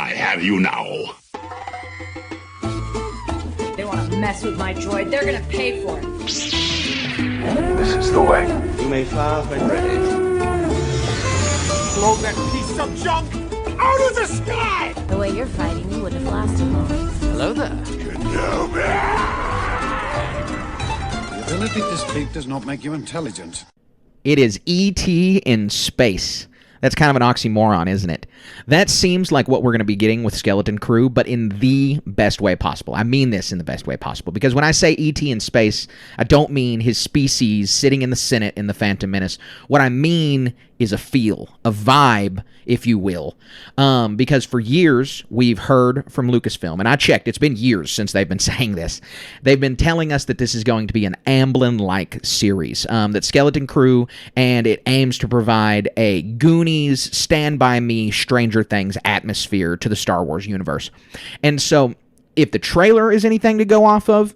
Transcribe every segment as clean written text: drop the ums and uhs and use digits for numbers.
I have you now. They want to mess with my droid. They're going to pay for it. This is the way. You may fire when ready. Blow that piece of junk out of the sky! The way you're fighting, you wouldn't have lasted long. Hello there. Kenobi! The ability to speak does not make you intelligent. It is E.T. in space. That's kind of an oxymoron, isn't it? That seems like what we're going to be getting with Skeleton Crew, but in the best way possible. I mean this in the best way possible, because when I say E.T. in space, I don't mean his species sitting in the Senate in The Phantom Menace. What I mean is a feel, a vibe, if you will. Because for years, we've heard from Lucasfilm, and I checked, it's been years since they've been saying this. They've been telling us that this is going to be an Amblin-like series, that Skeleton Crew, and it aims to provide a Goonies, Stand By Me, Stranger Things atmosphere to the Star Wars universe. And so, if the trailer is anything to go off of,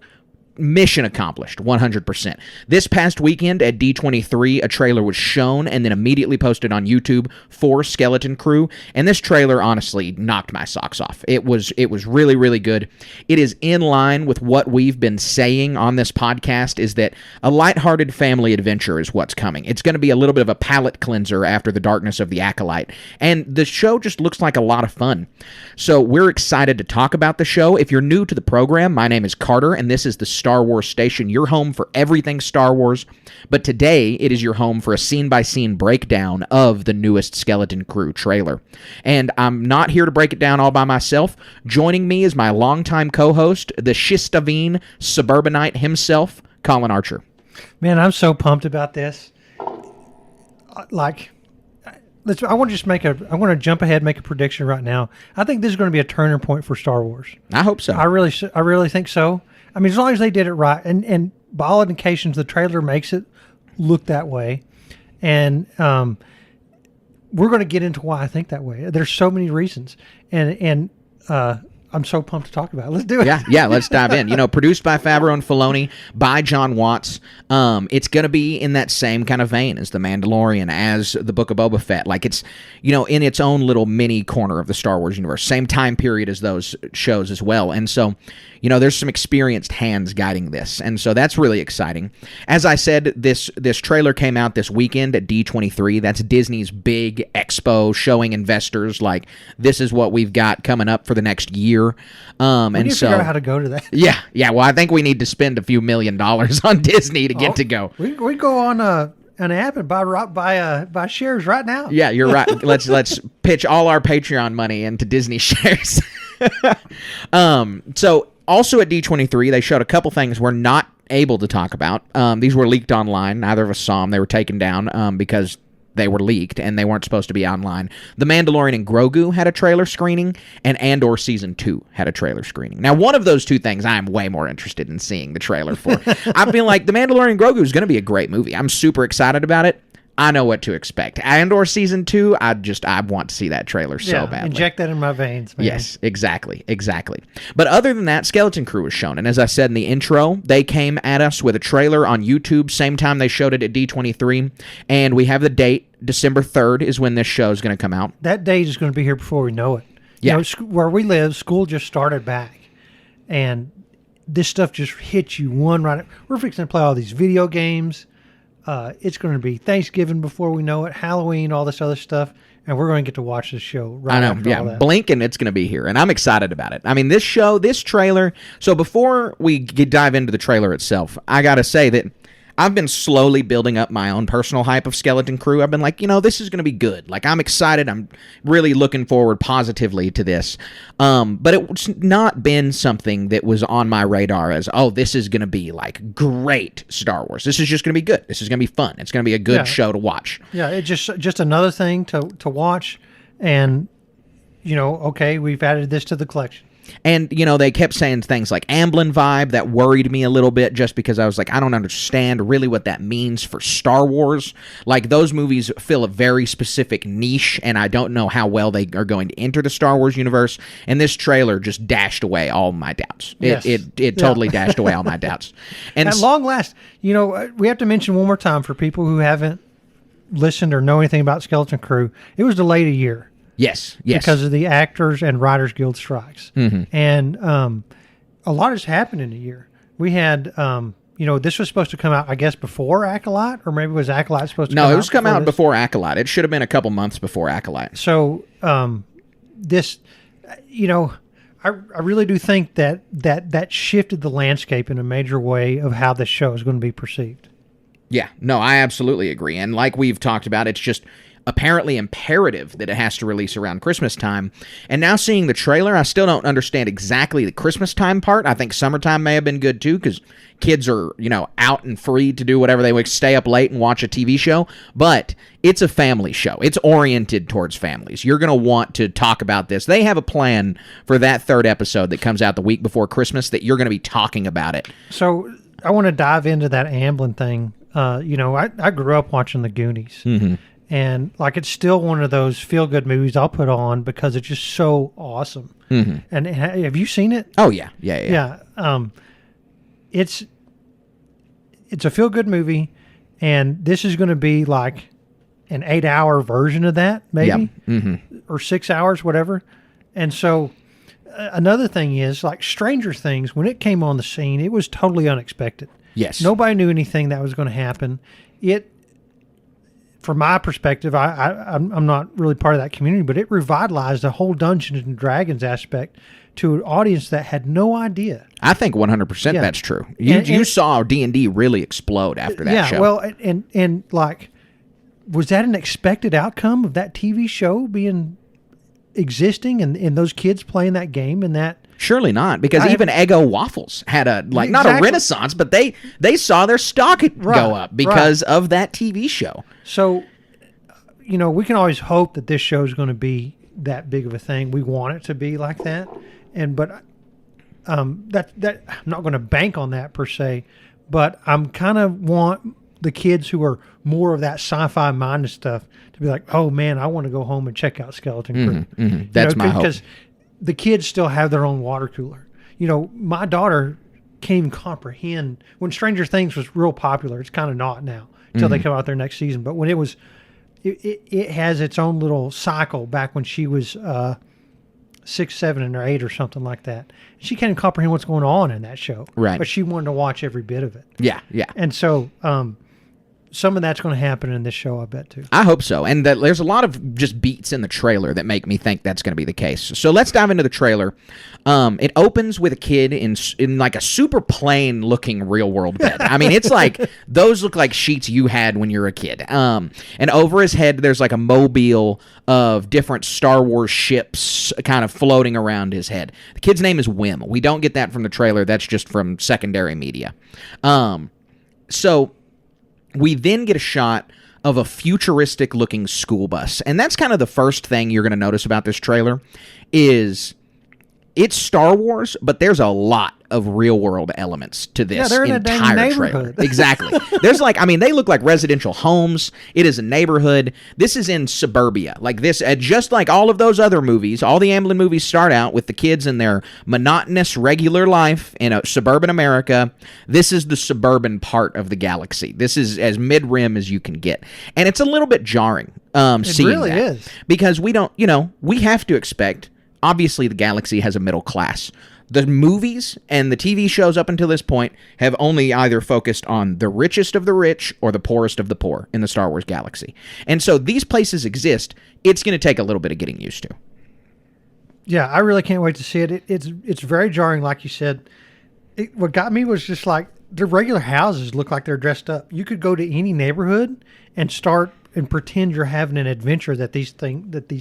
mission accomplished, 100%. This past weekend at D23, a trailer was shown and then immediately posted on YouTube for Skeleton Crew, and this trailer honestly knocked my socks off. It was really, really good. It is in line with what we've been saying on this podcast, is that a lighthearted family adventure is what's coming. It's going to be a little bit of a palate cleanser after the darkness of the Acolyte, and the show just looks like a lot of fun. So we're excited to talk about the show. If you're new to the program, my name is Carter, and this is the Star Wars Station, your home for everything Star Wars. But today, it is your home for a scene-by-scene breakdown of the newest Skeleton Crew trailer. And I'm not here to break it down all by myself. Joining me is my longtime co-host, the Shistavine suburbanite himself, Colin Archer. Man, I'm so pumped about this. I want to just I want to jump ahead and make a prediction right now. I think this is going to be a turning point for Star Wars. I hope so. I really think so. I mean, as long as they did it right, and by all indications, the trailer makes it look that way. And we're going to get into why I think that way. There's so many reasons, and I'm so pumped to talk about it. Let's do it. Yeah, let's dive in. Produced by Favreau and Filoni, by John Watts. It's going to be in that same kind of vein as The Mandalorian, as The Book of Boba Fett. Like, it's, in its own little mini corner of the Star Wars universe. Same time period as those shows as well. And so, there's some experienced hands guiding this. And so that's really exciting. As I said, this trailer came out this weekend at D23. That's Disney's big expo showing investors, like, this is what we've got coming up for the next year. We need to figure out how to go to that. Yeah. Well, I think we need to spend a few $1 million on Disney to get to go. We go on an app and buy shares right now. Yeah, you're right. Let's pitch all our Patreon money into Disney shares. So also at D23, they showed a couple things we're not able to talk about. These were leaked online. Neither of us saw them. They were taken down because they were leaked and they weren't supposed to be online. The Mandalorian and Grogu had a trailer screening, and Andor Season 2 had a trailer screening. Now, one of those two things I am way more interested in seeing the trailer for. I feel like The Mandalorian and Grogu is going to be a great movie. I'm super excited about it. I know what to expect. Andor Season 2, I want to see that trailer so badly. Inject that in my veins, man. Yes, exactly. But other than that, Skeleton Crew was shown. And as I said in the intro, they came at us with a trailer on YouTube, same time they showed it at D23. And we have the date. December 3rd is when this show is going to come out. That date is going to be here before we know it. Yeah. Where we live, school just started back. And this stuff just hits you one right. We're fixing to play all these video games. It's going to be Thanksgiving before we know it, Halloween, all this other stuff, and we're going to get to watch this show right after all that. Blink and it's going to be here, and I'm excited about it. I mean, this trailer, so before we dive into the trailer itself, I got to say that I've been slowly building up my own personal hype of Skeleton Crew. I've been like, this is going to be good. Like, I'm excited. I'm really looking forward positively to this. But it's not been something that was on my radar as, this is going to be, like, great Star Wars. This is just going to be good. This is going to be fun. It's going to be a good show to watch. Yeah, it's just another thing to watch. And, okay, we've added this to the collection. And, they kept saying things like Amblin vibe. That worried me a little bit just because I was like, I don't understand really what that means for Star Wars. Like, those movies fill a very specific niche, and I don't know how well they are going to enter the Star Wars universe. And this trailer just dashed away all my doubts. Yes. It totally dashed away all my doubts. And at long last, we have to mention one more time for people who haven't listened or know anything about Skeleton Crew, it was delayed a year. Yes, yes. Because of the Actors and Writers Guild strikes. And a lot has happened in a year. We had, this was supposed to come out, I guess, before Acolyte, or maybe was Acolyte supposed to come out? No, it was come out this? before Acolyte. It should have been a couple months before Acolyte. So this, I really do think that shifted the landscape in a major way of how this show is going to be perceived. Yeah, no, I absolutely agree. And like we've talked about, it's just apparently imperative that it has to release around Christmas time. And now seeing the trailer, I still don't understand exactly the Christmas time part. I think summertime may have been good too, because kids are, out and free to do whatever they would, stay up late and watch a TV show. But it's a family show. It's oriented towards families. You're going to want to talk about this. They have a plan for that third episode that comes out the week before Christmas that you're going to be talking about it. So I want to dive into that Amblin thing. I grew up watching The Goonies. And it's still one of those feel-good movies I'll put on because it's just so awesome. And have you seen it? Oh, yeah. Yeah. It's a feel-good movie, and this is going to be like an 8-hour version of that, maybe, or 6 hours, whatever. And so another thing is, like Stranger Things, when it came on the scene, it was totally unexpected. Yes. Nobody knew anything that was going to happen. From my perspective, I'm not really part of that community, but it revitalized the whole Dungeons and Dragons aspect to an audience that had no idea. I think 100% that's true. You saw D&D really explode after that show. Yeah, well, and was that an expected outcome of that TV show being existing and those kids playing that game and that? Surely not, because even Eggo Waffles had not a renaissance, but they saw their stock go up because of that TV show. So, we can always hope that this show is going to be that big of a thing. We want it to be like that, but that I'm not going to bank on that per se. But I'm kind of want the kids who are more of that sci-fi minded stuff to be like, oh man, I want to go home and check out Skeleton Crew. That's my hope. Because the kids still have their own water cooler. My daughter can't even comprehend when Stranger Things was real popular. It's kind of not now until they come out their next season. But when it was, it has its own little cycle back when she was 6, 7, or 8 or something like that. She can't comprehend what's going on in that show. Right. But she wanted to watch every bit of it. Yeah. And so some of that's going to happen in this show, I bet, too. I hope so. And there's a lot of just beats in the trailer that make me think that's going to be the case. So let's dive into the trailer. It opens with a kid in like a super plain looking real world bed. I mean, it's like those look like sheets you had when you were a kid. And over his head, there's like a mobile of different Star Wars ships kind of floating around his head. The kid's name is Wim. We don't get that from the trailer. That's just from secondary media. So we then get a shot of a futuristic looking school bus. And that's kind of the first thing you're going to notice about this trailer is it's Star Wars, but there's a lot of real world elements to this they're in entire a dang trailer. neighborhood. Exactly. There's they look like residential homes. It is a neighborhood. This is in suburbia. Like this, just like all of those other movies, all the Amblin movies start out with the kids in their monotonous, regular life in a suburban America. This is the suburban part of the galaxy. This is as mid-rim as you can get. And it's a little bit jarring seeing really that. Is. Because we don't, we have to expect, obviously the galaxy has a middle class. The movies and the TV shows up until this point have only either focused on the richest of the rich or the poorest of the poor in the Star Wars galaxy. And so these places exist. It's going to take a little bit of getting used to. Yeah, I really can't wait to see it. It's very jarring, like you said. What got me was just like the regular houses look like they're dressed up. You could go to any neighborhood and start and pretend you're having an adventure that these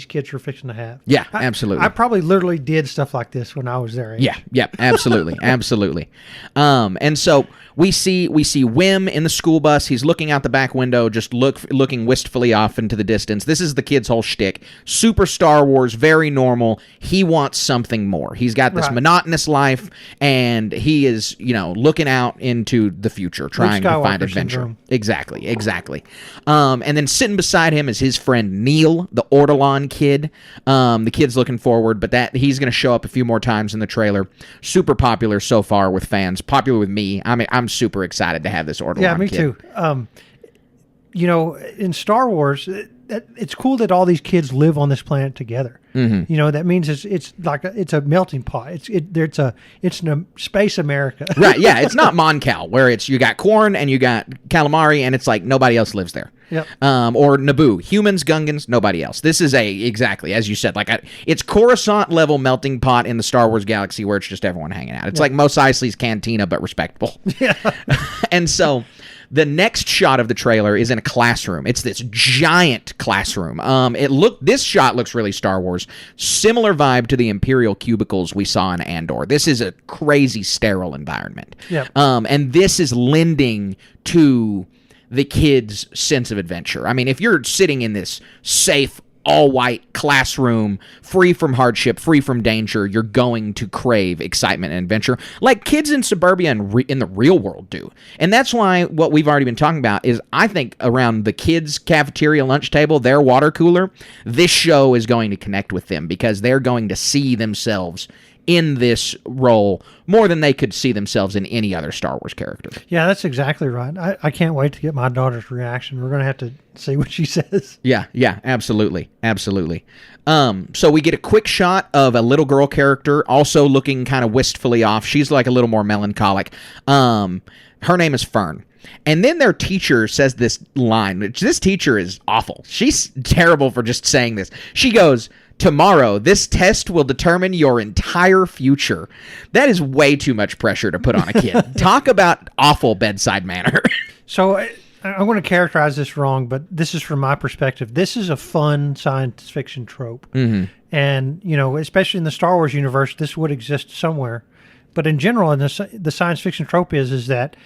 kids are fixing to have. Yeah, absolutely. I probably literally did stuff like this when I was their age. Yeah, absolutely, absolutely. And so we see Wim in the school bus. He's looking out the back window, just looking wistfully off into the distance. This is the kid's whole shtick. Super Star Wars, very normal. He wants something more. He's got this monotonous life, and he is, looking out into the future, trying to find adventure. Syndrome. Exactly. And then sitting beside him is his friend Neil, the Ortolan kid. The kid's looking forward, but he's going to show up a few more times in the trailer. Super popular so far with fans. Popular with me. I'm super excited to have this Ortolan kid. Yeah, me too. In Star Wars, it's cool that all these kids live on this planet together. You know, that means it's like it's a melting pot. It's a space America. Right, yeah. It's not Moncal, where it's you got Corn and you got calamari, and it's like nobody else lives there. Yep. Or Naboo, humans, Gungans, nobody else. This is exactly as you said, like it's Coruscant level melting pot in the Star Wars galaxy where it's just everyone hanging out. It's like Mos Eisley's cantina, but respectable. Yeah. And so the next shot of the trailer is in a classroom. It's this giant classroom. This shot looks really Star Wars. Similar vibe to the Imperial cubicles we saw in Andor. This is a crazy sterile environment. Yep. And this is lending to the kids' sense of adventure. I mean, if you're sitting in this safe, all-white classroom, free from hardship, free from danger, you're going to crave excitement and adventure like kids in suburbia and in the real world do. And that's why what we've already been talking about is I think around the kids' cafeteria lunch table, their water cooler, this show is going to connect with them because they're going to see themselves in this role more than they could see themselves in any other Star Wars character. Yeah, that's exactly right. I can't wait to get my daughter's reaction. We're going to have to see what she says. Yeah, absolutely. So we get a quick shot of a little girl character also looking kind of wistfully off. She's like a little more melancholic. Her name is Fern. And then their teacher says this line, which this teacher is awful. She's terrible for just saying this. She goes, "Tomorrow, this test will determine your entire future." That is way too much pressure to put on a kid. Talk about awful bedside manner. So I want to characterize this wrong, but this is from my perspective. This is a fun science fiction trope. And, you know, especially in the Star Wars universe, this would exist somewhere. But in general, in the science fiction trope is that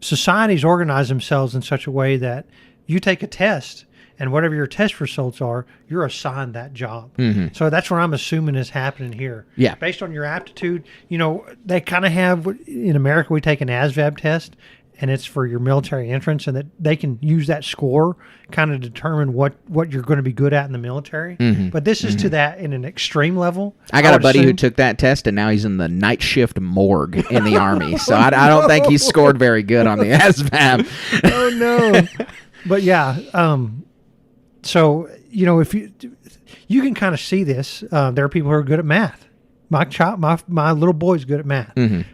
societies organize themselves in such a way that you take a test, and whatever your test results are, you're assigned that job. So that's what I'm assuming is happening here. Yeah. Based on your aptitude, you know, they kind of have, in America, we take an ASVAB test, and it's for your military entrance, and that they can use that score kind of determine what you're going to be good at in the military. But this is to that in an extreme level. I got a buddy who took that test, and now he's in the night shift morgue in the Army. So I don't think he scored very good on the ASVAB. Oh, no. But yeah, so, you know, if you can kind of see this, there are people who are good at math. My little boy's good at math.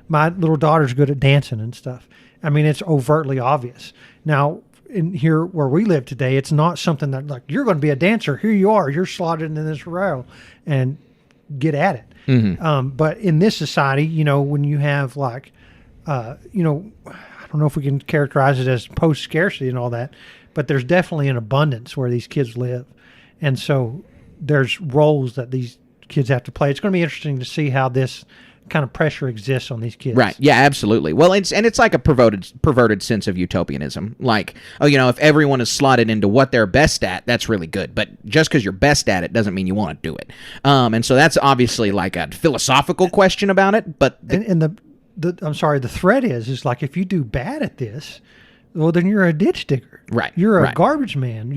My little daughter's good at dancing and stuff. I mean, it's overtly obvious. Now, in here where we live today, it's not something that, like, you're going to be a dancer. Here you are. You're slotted into this rail and get at it. But in this society, you know, when you have, like, you know, I don't know if we can characterize it as post-scarcity and all that, but there's definitely an abundance where these kids live. And so there's roles that these kids have to play. It's going to be interesting to see how this kind of pressure exists on these kids. Right. Yeah, absolutely. Well, it's like a perverted sense of utopianism. Like, oh, you know, if everyone is slotted into what they're best at, that's really good. But just because you're best at it doesn't mean you want to do it. And so that's obviously like a philosophical question about it. But the threat is like, if you do bad at this, well, then you're a ditch digger. Right. You're a garbage man.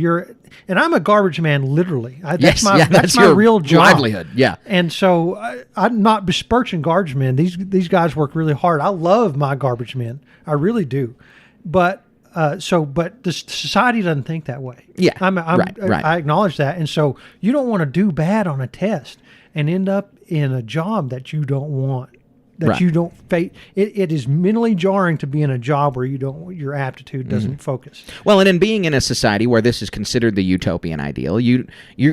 And I'm a garbage man, literally. That's my your real job. Livelihood. Yeah. And so I'm not besmirching garbage men. These guys work really hard. I love my garbage men. I really do. But the society doesn't think that way. Yeah. Right. I acknowledge that. And so you don't want to do bad on a test and end up in a job that you don't want. You don't face. It is mentally jarring to be in a job where your aptitude doesn't focus. Well, and in being in a society where this is considered the utopian ideal, you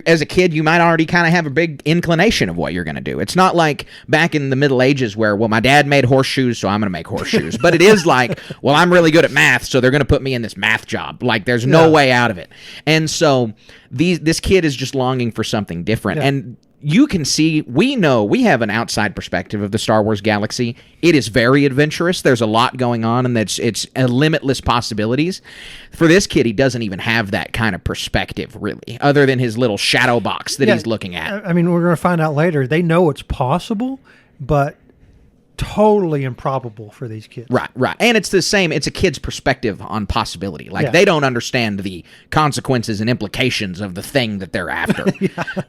as a kid, you might already kind of have a big inclination of what you're going to do. It's not like back in the Middle Ages where, well, my dad made horseshoes, so I'm going to make horseshoes. But it is like, well, I'm really good at math, so they're going to put me in this math job. Like, there's no way out of it. And so this kid is just longing for something different. Yeah. And you can see, we have an outside perspective of the Star Wars galaxy. It is very adventurous. There's a lot going on, and it's a limitless possibilities. For this kid, he doesn't even have that kind of perspective, really, other than his little shadow box that he's looking at. I mean, we're going to find out later. They know it's possible, but totally improbable for these kids. Right. And it's the same. It's a kid's perspective on possibility. Like, Yeah. they don't understand the consequences and implications of the thing that they're after.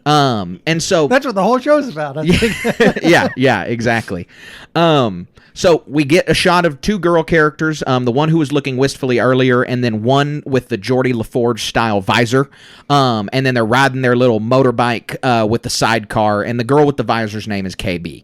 And so... That's what the whole show's about, I think. yeah, exactly. So we get a shot of two girl characters, the one who was looking wistfully earlier, and then one with the Geordie LaForge style visor. And then they're riding their little motorbike with the sidecar, and the girl with the visor's name is KB.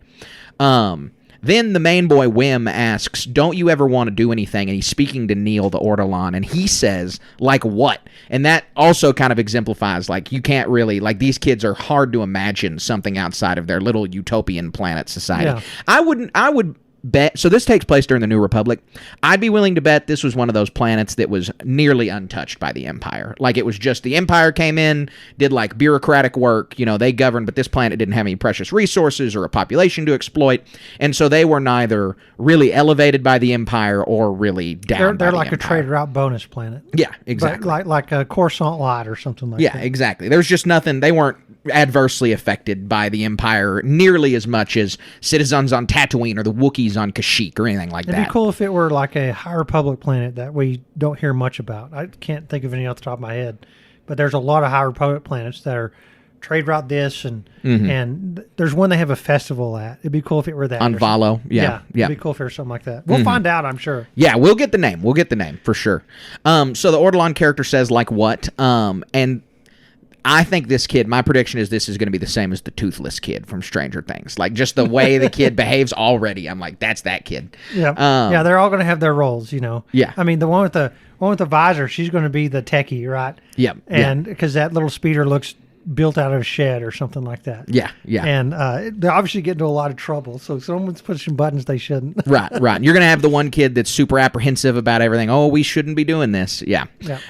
Then the main boy, Wim, asks, don't you ever want to do anything? And he's speaking to Neil, the Ortolan, and he says, like what? And that also kind of exemplifies, like, you can't really, like, these kids are hard to imagine something outside of their little utopian planet society. Yeah. I would bet, so this takes place during the New Republic. I'd be willing to bet this was one of those planets that was nearly untouched by the Empire. Like, it was just the Empire came in, did like bureaucratic work, you know, they governed, but this planet didn't have any precious resources or a population to exploit, and so they were neither really elevated by the Empire or really down. They're by like the a Empire. trade route bonus planet. Yeah, exactly. Like a Coruscant Light or something like that. Yeah, exactly. There's just nothing. They weren't adversely affected by the Empire nearly as much as citizens on Tatooine or the Wookiees on Kashyyyk or anything like that. It'd be cool if it were like a High Republic planet that we don't hear much about. I can't think of any off the top of my head, but there's a lot of High Republic planets that are trade route this, and there's one they have a festival at. It'd be cool if it were that. On Valo, yeah. It'd be cool if it was something like that. We'll find out, I'm sure. Yeah, we'll get the name. We'll get the name for sure. So the Ortolan character says, like what? And I think this kid, my prediction is this is going to be the same as the toothless kid from Stranger Things. Like, just the way the kid behaves already, I'm like, that's that kid. Yeah, yeah, they're all going to have their roles, you know. Yeah. I mean, the one with the visor, she's going to be the techie, right? Yep. And because that little speeder looks built out of a shed or something like that. Yeah. And they're obviously getting into a lot of trouble. So someone's pushing buttons they shouldn't. Right. And you're going to have the one kid that's super apprehensive about everything. Oh, we shouldn't be doing this. Yeah.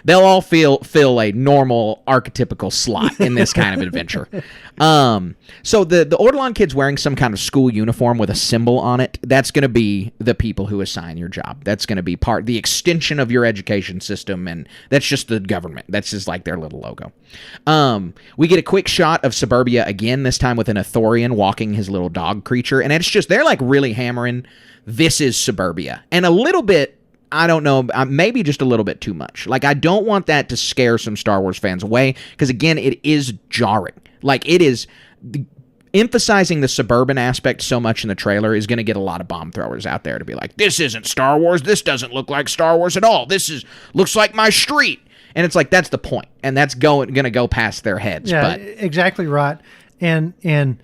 They'll all fill a normal archetypical slot in this kind of adventure. So the Ortolan kid's wearing some kind of school uniform with a symbol on it. That's going to be the people who assign your job. That's going to be the extension of your education system, and that's just the government. That's just like their little logo. We get a quick shot of Suburbia again, this time with an Ithorian walking his little dog creature, and it's just, they're like really hammering, this is Suburbia. And a little bit, I don't know, maybe just a little bit too much. Like, I don't want that to scare some Star Wars fans away, because again, it is jarring. Like, it is... Emphasizing the suburban aspect so much in the trailer is going to get a lot of bomb throwers out there to be like, this isn't Star Wars, this doesn't look like Star Wars at all, looks like my street. And it's like, that's the point, and that's going to go past their heads. Yeah, but exactly right. And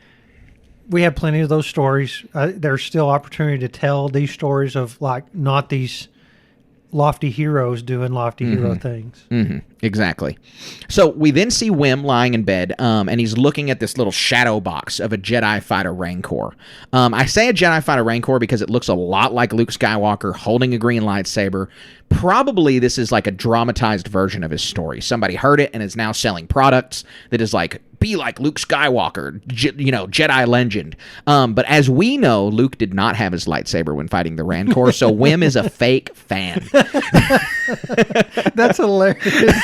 we have plenty of those stories. There's still opportunity to tell these stories of, like, not these lofty heroes doing lofty hero things. Exactly. So we then see Wim lying in bed, and he's looking at this little shadow box of a Jedi fighter Rancor. I say a Jedi fighter Rancor because it looks a lot like Luke Skywalker holding a green lightsaber. Probably this is like a dramatized version of his story. Somebody heard it and is now selling products that is like, be like Luke Skywalker, Jedi legend. But as we know, Luke did not have his lightsaber when fighting the Rancor, so Wim is a fake fan. That's hilarious.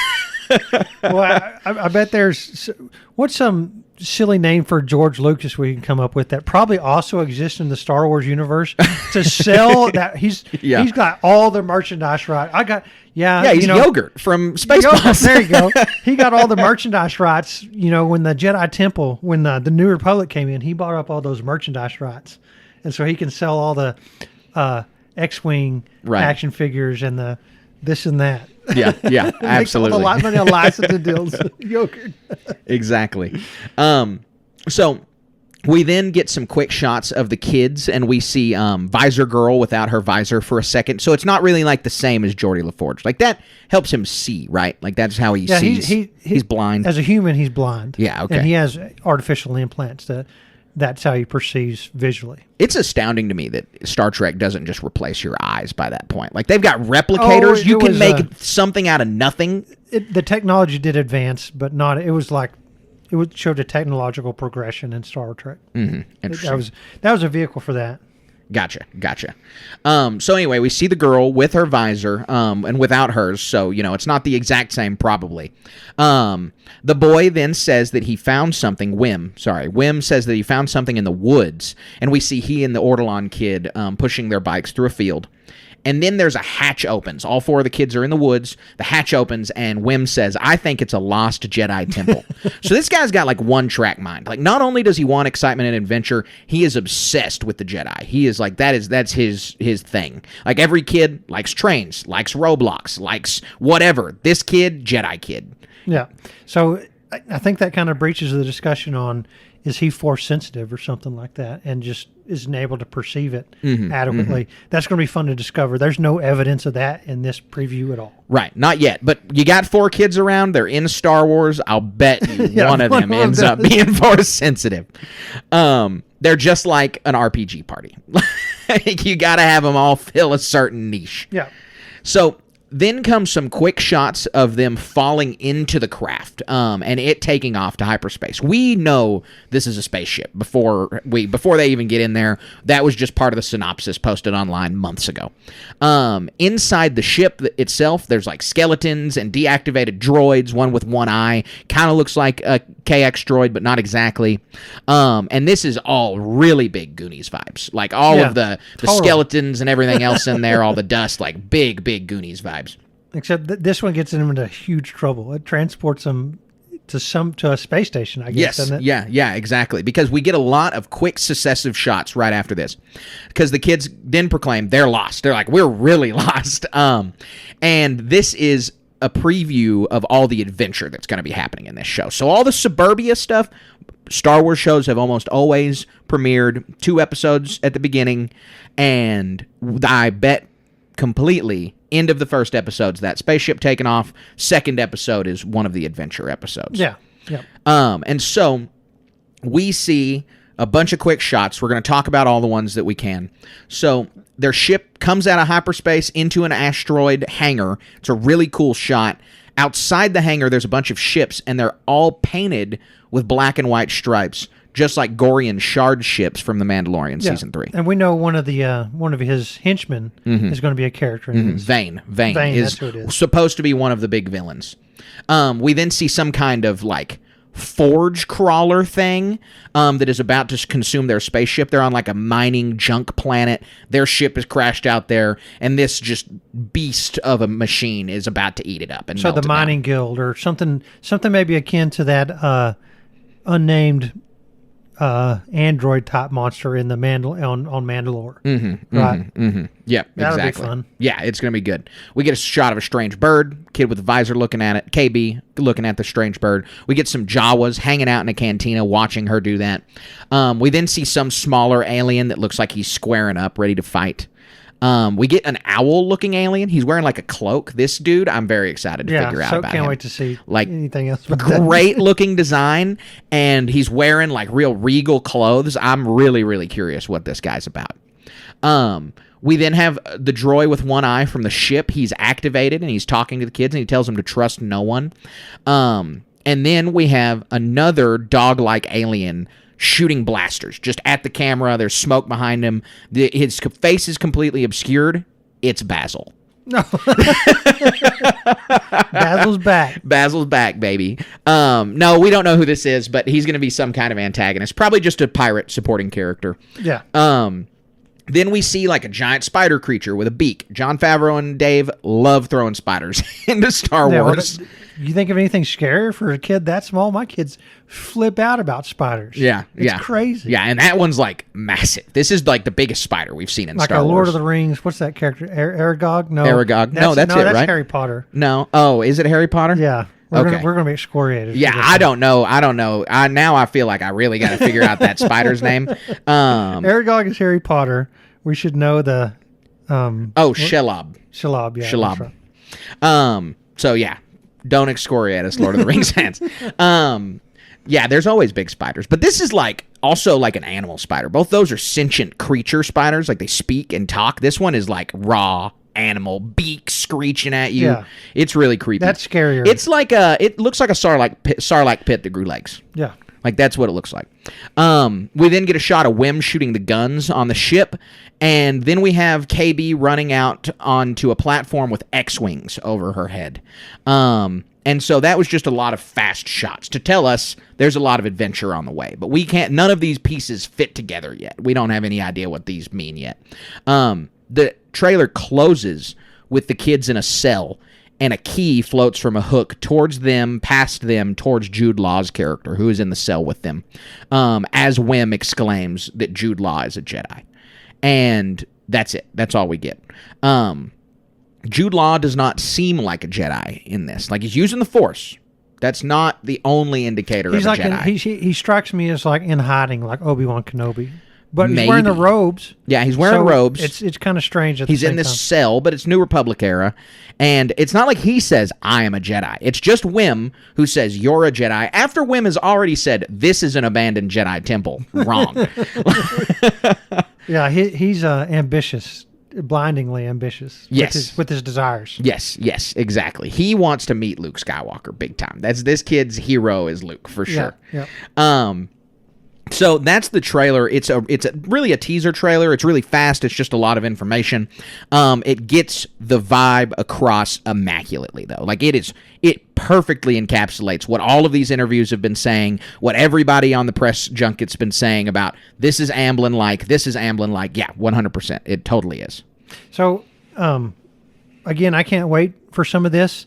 Well, I bet there's... What's some silly name for George Lucas we can come up with that probably also exists in the Star Wars universe to sell that? He's got all the merchandise right. He's yogurt from Spaceballs. There you go. He got all the merchandise rights. You know, when the Jedi Temple, when the New Republic came in, he bought up all those merchandise rights, and so he can sell all the X-wing action figures and the this and that. Yeah, absolutely. A lot of money on licensing deals. Yogurt. Exactly. So we then get some quick shots of the kids, and we see Visor Girl without her visor for a second. So it's not really like the same as Geordie LaForge. Like, that helps him see, right? Like, that's how he sees. He's blind. As a human, he's blind. Yeah, okay. And he has artificial implants that's how he perceives visually. It's astounding to me that Star Trek doesn't just replace your eyes by that point. Like, they've got replicators. You can make something out of nothing. The technology did advance, but not. It was like showed a technological progression in Star Trek. Interesting. That was a vehicle for that. Gotcha. So anyway, we see the girl with her visor, and without hers, so, it's not the exact same, probably. The boy then says that he found something, Wim says that he found something in the woods, and we see he and the Ortolan kid pushing their bikes through a field. And then there's a hatch opens. All 4 of the kids are in the woods. The hatch opens, and Wim says, I think it's a lost Jedi temple. So this guy's got, like, one-track mind. Like, not only does he want excitement and adventure, he is obsessed with the Jedi. He is like, that's his thing. Like, every kid likes trains, likes Roblox, likes whatever. This kid, Jedi kid. Yeah. So I think that kind of breaches the discussion on, is he force sensitive or something like that, and just isn't able to perceive it adequately. That's going to be fun to discover. There's no evidence of that in this preview at all. Right, not yet. But you got 4 kids around. They're in Star Wars. I'll bet you one of them ends up being force sensitive. They're just like an RPG party. You got to have them all fill a certain niche. Yeah. So then comes some quick shots of them falling into the craft, and it taking off to hyperspace. We know this is a spaceship before they even get in there. That was just part of the synopsis posted online months ago. Inside the ship itself, there's like skeletons and deactivated droids, one with one eye. Kind of looks like a KX droid, but not exactly. And this is all really big Goonies vibes. Like all of the skeletons and everything else in there, all the dust, like big Goonies vibes. Except this one gets them into huge trouble. It transports them to a space station, I guess, doesn't it? Yeah, exactly. Because we get a lot of quick successive shots right after this. Because the kids then proclaim they're lost. They're like, we're really lost. And this is a preview of all the adventure that's going to be happening in this show. So all the suburbia stuff, Star Wars shows have almost always premiered 2 episodes at the beginning. And I bet completely end of the first episode's that spaceship taking off. Second episode is one of the adventure episodes. Yeah. And so we see a bunch of quick shots. We're going to talk about all the ones that we can. So their ship comes out of hyperspace into an asteroid hangar. It's a really cool shot. Outside the hangar, there's a bunch of ships, and they're all painted with black and white stripes, just like Gorian Shard ships from The Mandalorian Season 3. And we know one of his henchmen is going to be a character in this. Vane Vane, is, that's who it is. Supposed to be one of the big villains. We then see some kind of like forge crawler thing that is about to consume their spaceship. They're on like a mining junk planet. Their ship is crashed out there, and this just beast of a machine is about to eat it up. And so the mining guild or something maybe akin to that unnamed android type monster in the on Mandalore. Right. Yeah, That'll exactly. be fun. Yeah, it's gonna be good. We get a shot of a strange bird, kid with a visor looking at it, KB looking at the strange bird. We get some Jawas hanging out in a cantina watching her do that. We then see some smaller alien that looks like he's squaring up, ready to fight. We get an owl-looking alien. He's wearing like a cloak. This dude, I'm very excited to figure out about him. Can't wait to see like anything else. About that. Great-looking design, and he's wearing like real regal clothes. I'm really, really curious what this guy's about. We then have the droid with one eye from the ship. He's activated, and he's talking to the kids, and he tells them to trust no one. And then we have another dog-like alien shooting blasters just at the camera. There's smoke behind him. His face is completely obscured. It's Basil. No. Basil's back. Basil's back, baby. No, we don't know who this is, but he's going to be some kind of antagonist. Probably just a pirate supporting character. Yeah. Then we see like a giant spider creature with a beak. Jon Favreau and Dave love throwing spiders into Star Wars. You think of anything scarier for a kid that small? My kids flip out about spiders. Yeah, it's crazy. Yeah, and that one's like massive. This is like the biggest spider we've seen in Star Wars. Like a Lord of the Rings. What's that character? Aragog? No. Aragog. That's it, right? That's Harry Potter. No. Oh, is it Harry Potter? Yeah. We're gonna be excoriated. Yeah, I don't know. Now I feel like I really got to figure out that spider's name. Aragog is Harry Potter. We should know the. Shelob. Shelob. Yeah. Shelob. Right. So yeah, don't excoriate us, Lord of the Rings fans. Yeah, there's always big spiders, but this is like also like an animal spider. Both those are sentient creature spiders, like they speak and talk. This one is like raw animal, beak screeching at you. Yeah. It's really creepy. That's scarier. It's like it looks like a sarlacc pit that grew legs. Yeah. Like, that's what it looks like. We then get a shot of Wim shooting the guns on the ship, and then we have KB running out onto a platform with X-Wings over her head. And so that was just a lot of fast shots to tell us there's a lot of adventure on the way. But we can't, none of these pieces fit together yet. We don't have any idea what these mean yet. The trailer closes with the kids in a cell, and a key floats from a hook towards them, past them, towards Jude Law's character, who is in the cell with them, as Wim exclaims that Jude Law is a Jedi. And that's it. That's all we get. Jude Law does not seem like a Jedi in this. Like, he's using the Force. That's not the only indicator He's of like a Jedi. he strikes me as like in hiding, like Obi-Wan Kenobi. But he's Maybe. wearing the robes. Yeah, he's wearing so robes. It's kind of strange. He's in this cell, but it's New Republic era. And it's not like he says, I am a Jedi. It's just Wim who says, you're a Jedi, after Wim has already said, this is an abandoned Jedi temple. Wrong. Yeah, he's ambitious, blindingly ambitious. Yes. With his desires. Yes, exactly. He wants to meet Luke Skywalker big time. That's this kid's hero is Luke, for sure. Yeah. So that's the trailer. It's really a teaser trailer. It's really fast. It's just a lot of information. It gets the vibe across immaculately, though. Like, it perfectly encapsulates what all of these interviews have been saying, what everybody on the press junket's been saying about this is Amblin like, this is Amblin like. Yeah, 100%. It totally is. So, again, I can't wait for some of this.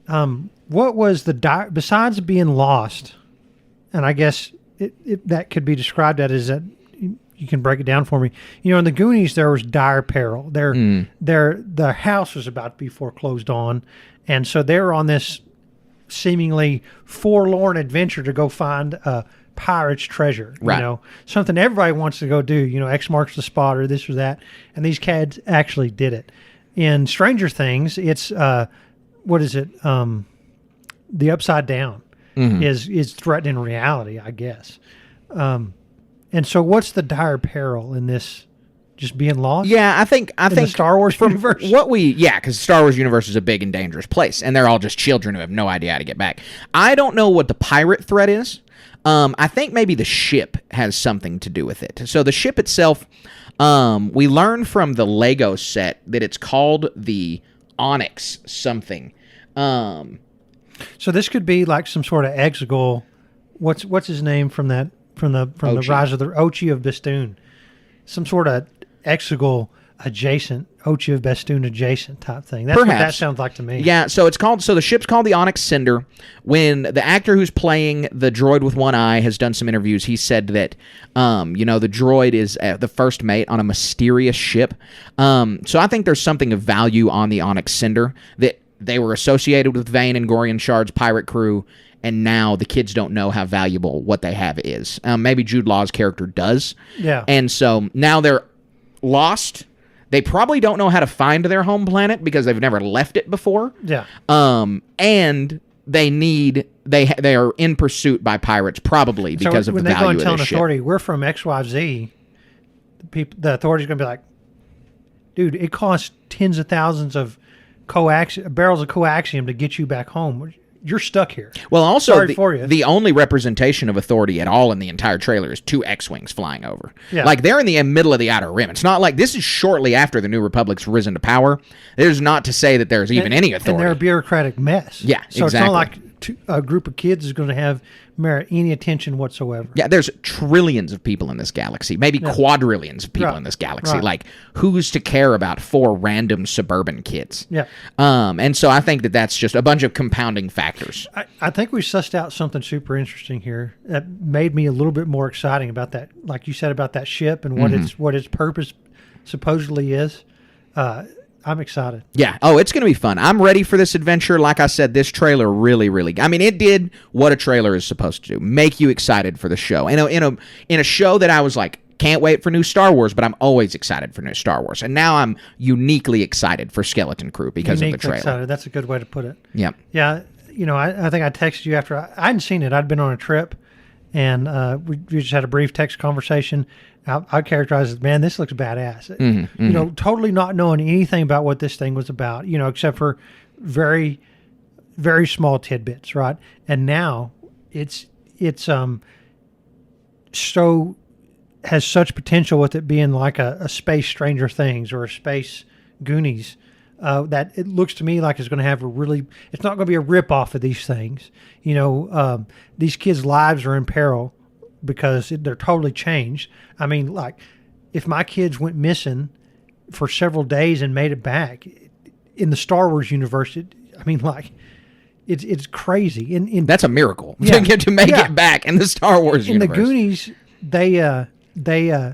What was besides being lost, and I guess that could be described as that, you can break it down for me. You know, in the Goonies, there was dire peril. Their house was about to be foreclosed on, and so they were on this seemingly forlorn adventure to go find a pirate's treasure. Right. You know, something everybody wants to go do. You know, X marks the spot or this or that, and these kids actually did it. In Stranger Things, it's what is it? The Upside Down. Is threatening reality, I guess. And so what's the dire peril in this? Just being lost? Yeah, I think the Star Wars universe? Because Star Wars universe is a big and dangerous place, and they're all just children who have no idea how to get back. I don't know what the pirate threat is. I think maybe the ship has something to do with it. So the ship itself, we learn from the Lego set that it's called the Onyx something. So this could be like some sort of Exegol. What's his name from the Rise of the Ochi of Bestoon? Some sort of Exegol adjacent, Ochi of Bestoon adjacent type thing. That's Perhaps. What that sounds like to me. Yeah, so the ship's called the Onyx Cinder. When the actor who's playing the droid with one eye has done some interviews, he said that the droid is the first mate on a mysterious ship. So I think there's something of value on the Onyx Cinder that they were associated with Vane and Gorian Shard's pirate crew, and now the kids don't know how valuable what they have is. Maybe Jude Law's character does. Yeah. And so now they're lost. They probably don't know how to find their home planet because they've never left it before. Yeah. And they are in pursuit by pirates probably because of the value of their ship. When they go and tell an authority, we're from XYZ, the authority's going to be like, dude, it costs tens of thousands of barrels of coaxium to get you back home. You're stuck here. Well, also, Sorry for you. The only representation of authority at all in the entire trailer is 2 X-Wings flying over. Yeah. Like, they're in the middle of the Outer Rim. It's not like this is shortly after the New Republic's risen to power. There's not to say that there's even any authority. And they're a bureaucratic mess. Yeah, so exactly. It's not like a group of kids is going to merit any attention whatsoever. Yeah, there's trillions of people in this galaxy, maybe quadrillions of people in this galaxy. Right. Like, who's to care about 4 random suburban kids? Yeah. And so I think that's just a bunch of compounding factors. I think we sussed out something super interesting here that made me a little bit more exciting about that, like you said, about that ship and what its purpose supposedly is. I'm excited. Yeah. Oh, it's going to be fun. I'm ready for this adventure. Like I said, this trailer really, I mean, it did what a trailer is supposed to do. Make you excited for the show. In a show that I was like, can't wait for new Star Wars, but I'm always excited for new Star Wars. And now I'm uniquely excited for Skeleton Crew because of the trailer. Excited. That's a good way to put it. Yeah. Yeah. You know, I think I texted you after I hadn't seen it. I'd been on a trip, and we just had a brief text conversation. I characterize it, man, this looks badass. You know, totally not knowing anything about what this thing was about, you know, except for very, very small tidbits, right? And now it's so has such potential with it being like a space Stranger Things or a space Goonies, that it looks to me like it's going to have it's not going to be a rip off of these things. You know, these kids' lives are in peril because they're totally changed. I mean, like, if my kids went missing for several days and made it back in the Star Wars universe, it's crazy. That's a miracle Yeah. to make Yeah. it back in the Star Wars in universe. the Goonies, they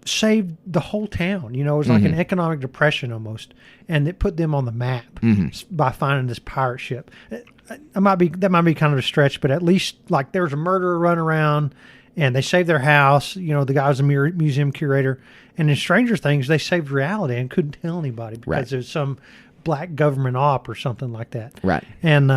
saved the whole town. You know, it was like an economic depression almost, and it put them on the map by finding this pirate ship. That might be kind of a stretch, but at least like there was a murderer run around, and they saved their house. You know, the guy was a museum curator, and in Stranger Things, they saved reality and couldn't tell anybody because Right. there's some black government op or something like that. Right. And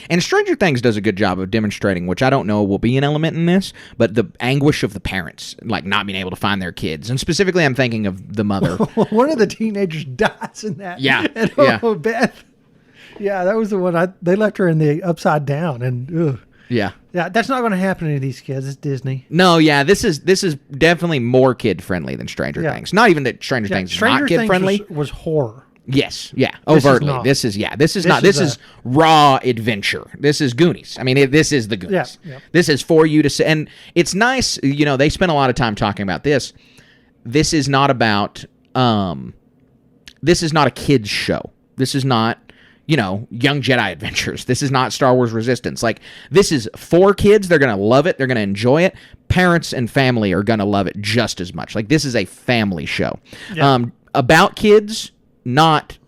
And Stranger Things does a good job of demonstrating, which I don't know will be an element in this, but the anguish of the parents, like not being able to find their kids. And specifically, I'm thinking of the mother. one of the teenagers dies in that. Yeah, And yeah. Beth. Yeah, that was the one. They left her in the upside down, and ugh. Yeah. Yeah, that's not going to happen to these kids. It's Disney. No, yeah, this is definitely more kid friendly than Stranger Yeah. Things. Not even that Stranger Things is Stranger not kid Things friendly. was horror. Yes, yeah, This is overtly. not. This is not. This This is is raw adventure. This is Goonies. I mean, this is the Goonies. Yeah, yeah. This is for you to see, and it's nice. You know, they spent a lot of time talking about this. This is not about. This is not a kids show. This is not, you know, Young Jedi Adventures. This is not Star Wars Resistance. Like, this is for kids. They're going to love it. They're going to enjoy it. Parents and family are going to love it just as much. Like, this is a family show. Yeah. About kids, not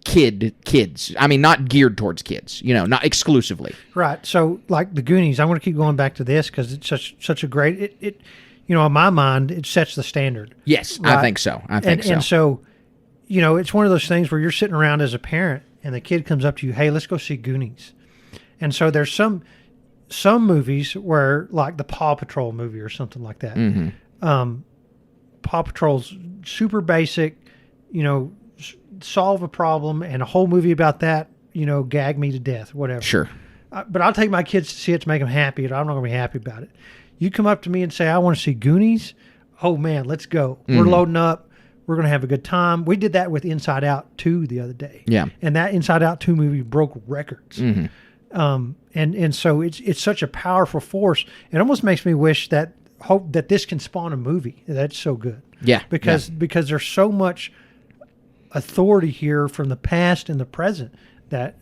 kids. I mean, not geared towards kids, you know, not exclusively. Right. So, like the Goonies, I'm going to keep going back to this because it's such a great. It you know, in my mind, it sets the standard. Yes, Right. I think so. I think so. And so, you know, it's one of those things where you're sitting around as a parent, and the kid comes up to you, "Hey, let's go see Goonies." And so there's some movies where, like the Paw Patrol movie or something like that. Paw Patrol's super basic, you know, solve a problem, and a whole movie about that, you know, gag me to death, whatever. Sure. But I'll take my kids to see it to make them happy, and I'm not going to be happy about it. You come up to me and say, "I want to see Goonies." Oh, man, let's go. We're loading up. We're going to have a good time. We did that with Inside Out 2 the other day. Yeah. And that Inside Out 2 movie broke records. And so it's such a powerful force. It almost makes me wish that hope that this can spawn a movie. That's so good. Yeah. Because there's so much authority here from the past and the present that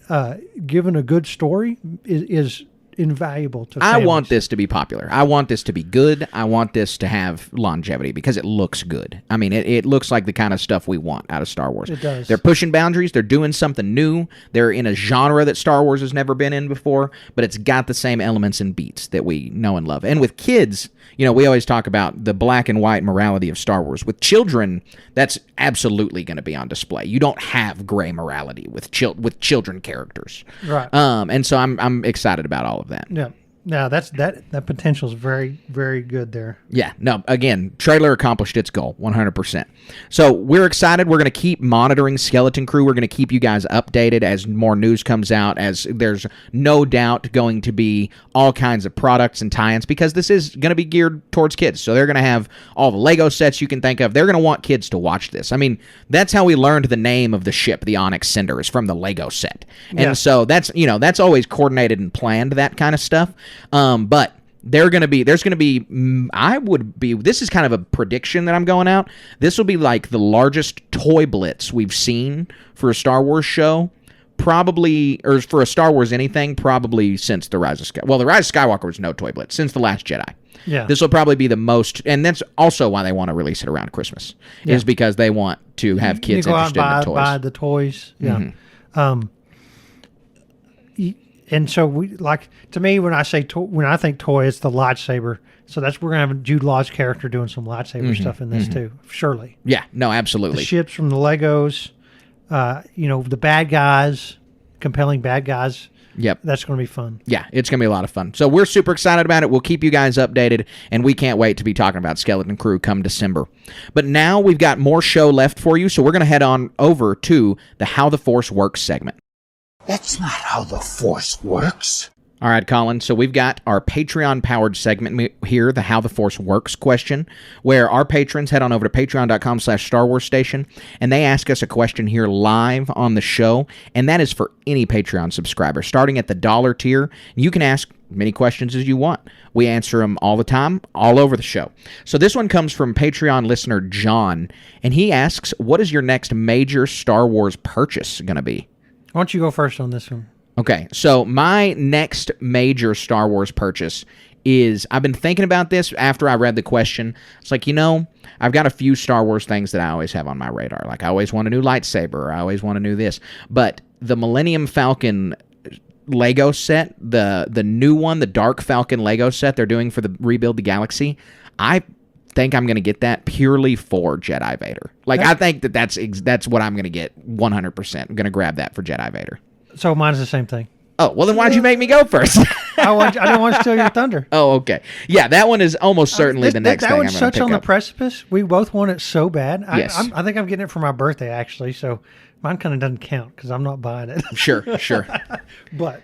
given a good story is invaluable to I families. want this to be popular. I want this to be good. I want this to have longevity because it looks good. I mean, it looks like the kind of stuff we want out of Star Wars. It does. They're pushing boundaries. They're doing something new. They're in a genre that Star Wars has never been in before, but it's got the same elements and beats that we know and love. And with kids, you know, we always talk about the black and white morality of Star Wars. With children, that's absolutely going to be on display. You don't have gray morality with children characters. Right. And so I'm excited about all of that. Yeah. Now that potential is very, very good there. Yeah, no, again, trailer accomplished its goal, 100%. So we're excited. We're going to keep monitoring Skeleton Crew. We're going to keep you guys updated as more news comes out, as there's no doubt going to be all kinds of products and tie-ins, because this is going to be geared towards kids. So they're going to have all the Lego sets you can think of. They're going to want kids to watch this. I mean, that's how we learned the name of the ship, the Onyx Cinder, is from the Lego set. And Yeah. so that's always coordinated and planned, that kind of stuff. But there's going to be, this is kind of a prediction that I'm going out. This will be like the largest toy blitz we've seen for a Star Wars show, probably, or for a Star Wars anything, probably since The Rise of Skywalker. Well, The Rise of Skywalker was no toy blitz, since The Last Jedi. Yeah. This will probably be the most, and that's also why they want to release it around Christmas, is because they want to have kids you go out interested in the and toys. buy the toys. Yeah. And so we like, to me, when I think toy, it's the lightsaber. So we're gonna have Jude Law's character doing some lightsaber stuff in this too. Surely. Yeah, no, The absolutely. ships from the Legos, the bad guys, compelling bad guys. Yep. That's going to be fun. Yeah, it's going to be a lot of fun. So we're super excited about it. We'll keep you guys updated, and we can't wait to be talking about Skeleton Crew come December. But now we've got more show left for you, so we're going to head on over to the How the Force Works segment. That's not how the Force works. All right, Colin. So we've got our Patreon-powered segment here, the How the Force Works question, where our patrons head on over to patreon.com/Star Wars Station, and they ask us a question here live on the show, and that is for any Patreon subscriber. Starting at the $1 tier, you can ask many questions as you want. We answer them all the time, all over the show. So this one comes from Patreon listener John, and he asks, what is your next major Star Wars purchase going to be? Why don't you go first on this one? Okay, so my next major Star Wars purchase is, I've been thinking about this after I read the question. It's like, I've got a few Star Wars things that I always have on my radar. Like, I always want a new lightsaber, or I always want a new this. But the Millennium Falcon Lego set, the new one, the Dark Falcon Lego set they're doing for the Rebuild the Galaxy, I think I'm going to get that purely for Jedi Vader. Like, I think that's what I'm going to get 100%. I'm going to grab that for Jedi Vader. So mine's the same thing. Oh, well, then why'd you make me go first? I didn't want to steal your thunder. Oh, okay. Yeah, that one is almost certainly the next thing I'm going to pick up. That one's such on the precipice. We both want it so bad. Yes. I think I'm getting it for my birthday, actually, so mine kind of doesn't count because I'm not buying it. Sure. But,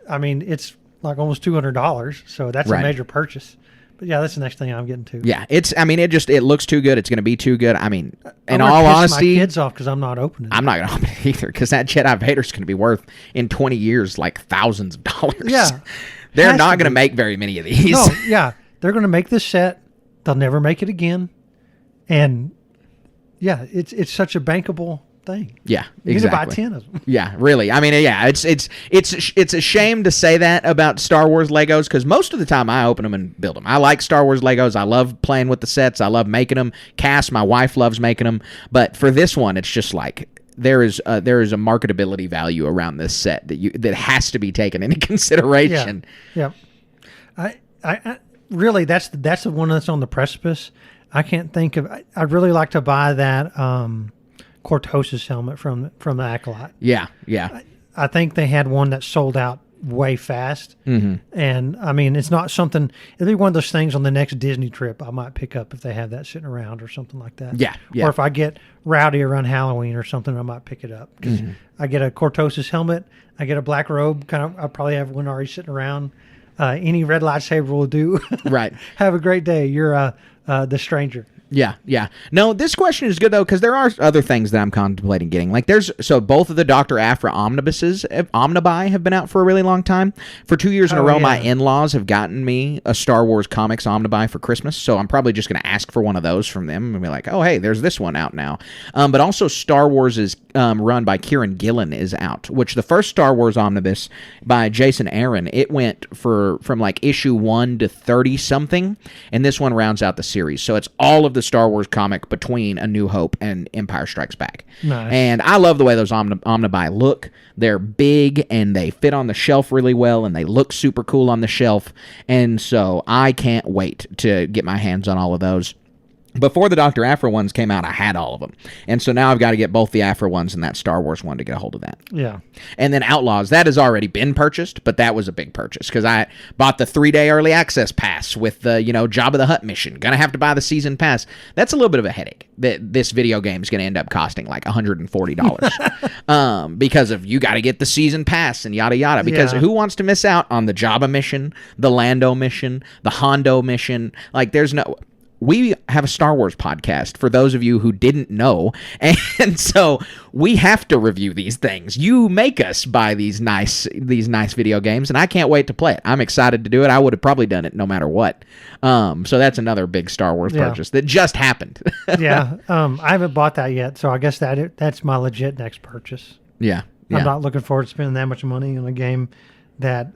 I mean, it's like almost $200, so that's Right. a major purchase. But yeah, that's the next thing I'm getting to. Yeah, it looks too good. It's going to be too good. I mean, in I'm all gonna piss honesty, my kids off because I'm not opening it. I'm not going to open it either because that Jedi Vader's going to be worth in 20 years like thousands of dollars. Yeah. They're Has not to going to be. make very many of these. No, yeah. They're going to make this set. They'll never make it again. And yeah, it's such a bankable thing. Yeah, You exactly. need to buy 10 of them. Yeah, really. I mean, yeah, it's a shame to say that about Star Wars Legos because most of the time I open them and build them. I like Star Wars Legos. I love playing with the sets. I love making them. Cass, my wife, loves making them. But for this one, it's just like there is a marketability value around this set that has to be taken into consideration. Yeah. I really that's the one that's on the precipice. I can't think of. I'd really like to buy that Cortosis helmet from the Acolyte. Yeah. I think they had one that sold out way fast. Mm-hmm. And I mean, it's not something. It'll be one of those things on the next Disney trip I might pick up if they have that sitting around or something like that. Yeah. Or if I get rowdy around Halloween or something, I might pick it up because I get a Cortosis helmet, I get a black robe. I probably have one already sitting around. Any red lightsaber will do. Right. Have a great day. You're the stranger. Yeah. No, this question is good, though, because there are other things that I'm contemplating getting. Like, so both of the Dr. Aphra Omnibuy have been out for a really long time. For 2 years in a row, my in-laws have gotten me a Star Wars Comics Omnibuy for Christmas, so I'm probably just going to ask for one of those from them and be like, oh, hey, there's this one out now. But also Star Wars is run by Kieran Gillen is out, which the first Star Wars Omnibus by Jason Aaron, it went from like issue 1 to 30-something, and this one rounds out the series. So it's all of the Star Wars comic between A New Hope and Empire Strikes Back. Nice. And I love the way those Omnibuy look. They're big, and they fit on the shelf really well, and they look super cool on the shelf. And so I can't wait to get my hands on all of those. Before the Dr. Aphra ones came out, I had all of them. And so now I've got to get both the Aphra ones and that Star Wars one to get a hold of that. Yeah. And then Outlaws, that has already been purchased, but that was a big purchase because I bought the 3-day early access pass with the, Jabba the Hutt mission. Gonna have to buy the season pass. That's a little bit of a headache. This video game is going to end up costing like $140 because of you got to get the season pass and yada yada. Because who wants to miss out on the Jabba mission, the Lando mission, the Hondo mission? Like, there's no. We have a Star Wars podcast, for those of you who didn't know, and so we have to review these things. You make us buy these nice video games, and I can't wait to play it. I'm excited to do it. I would have probably done it no matter what. So that's another big Star Wars purchase that just happened. Yeah, I haven't bought that yet, so I guess that's my legit next purchase. Yeah. I'm not looking forward to spending that much money on a game that